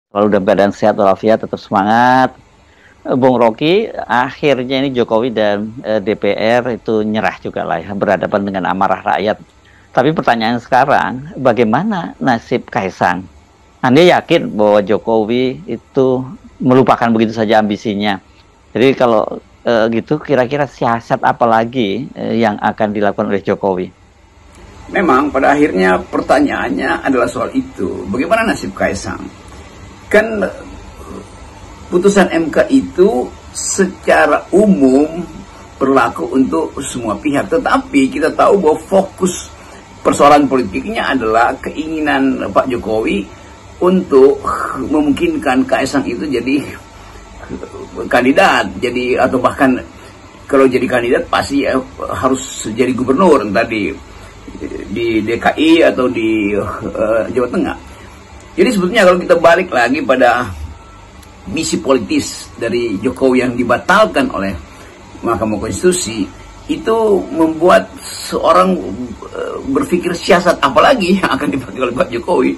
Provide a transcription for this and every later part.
Kalau udah badan sehat walafiat tetap semangat. Bung Rocky, akhirnya ini Jokowi dan DPR itu nyerah juga lah ya, berhadapan dengan amarah rakyat. Tapi pertanyaan sekarang, bagaimana nasib Kaisang? Anda yakin bahwa Jokowi itu melupakan begitu saja ambisinya? Jadi kalau gitu, kira-kira siasat apa lagi yang akan dilakukan oleh Jokowi? Memang pada akhirnya pertanyaannya adalah soal itu. Bagaimana nasib Kaisang? Kan putusan MK itu secara umum berlaku untuk semua pihak. Tetapi kita tahu bahwa fokus persoalan politiknya adalah keinginan Pak Jokowi untuk memungkinkan Kaisang itu jadi kandidat. Jadi atau bahkan kalau jadi kandidat pasti harus jadi gubernur, entah di DKI atau di Jawa Tengah. Jadi sebetulnya kalau kita balik lagi pada misi politis dari Jokowi yang dibatalkan oleh Mahkamah Konstitusi, itu membuat seorang berpikir siasat apalagi yang akan dipakai oleh Pak Jokowi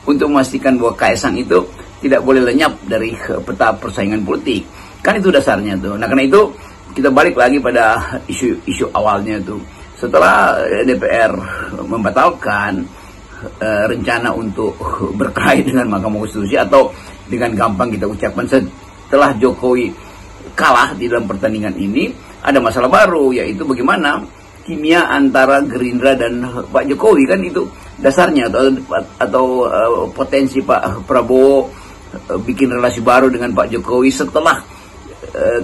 untuk memastikan bahwa Kaisang itu tidak boleh lenyap dari peta persaingan politik. Kan itu dasarnya tuh. Nah karena itu kita balik lagi pada isu awalnya tuh. Setelah DPR membatalkan rencana untuk berkait dengan Mahkamah Konstitusi, atau dengan gampang kita ucapkan setelah Jokowi kalah di dalam pertandingan ini, ada masalah baru, yaitu bagaimana kimia antara Gerindra dan Pak Jokowi. Kan itu dasarnya, atau potensi Pak Prabowo bikin relasi baru dengan Pak Jokowi setelah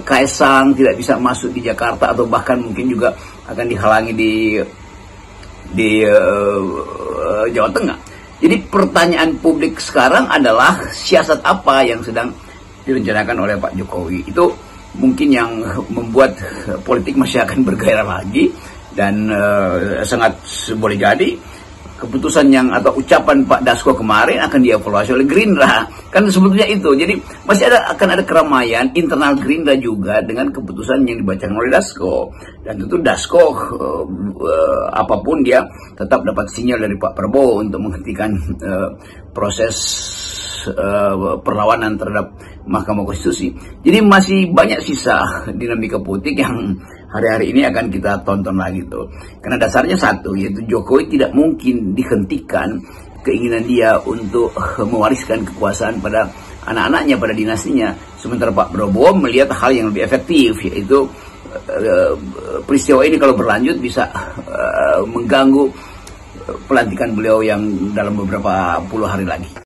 Kaisang tidak bisa masuk di Jakarta, atau bahkan mungkin juga akan dihalangi di Jawa Tengah. Jadi pertanyaan publik sekarang adalah siasat apa yang sedang direncanakan oleh Pak Jokowi. Itu mungkin yang membuat politik masih akan bergairah lagi, dan sangat boleh jadi keputusan yang atau ucapan Pak Dasko kemarin akan dievaluasi oleh Gerindra. Kan sebetulnya itu. Jadi masih akan ada keramaian internal Gerindra juga dengan keputusan yang dibacakan oleh Dasko. Dan tentu Dasko apapun dia tetap dapat sinyal dari Pak Prabowo untuk menghentikan proses perlawanan terhadap Mahkamah Konstitusi. Jadi masih banyak sisa dinamika politik yang hari-hari ini akan kita tonton lagi tuh. Karena dasarnya satu, yaitu Jokowi tidak mungkin dihentikan keinginan dia untuk mewariskan kekuasaan pada anak-anaknya, pada dinastinya. Sementara Pak Prabowo melihat hal yang lebih efektif, yaitu peristiwa ini kalau berlanjut bisa mengganggu pelantikan beliau yang dalam beberapa puluh hari lagi.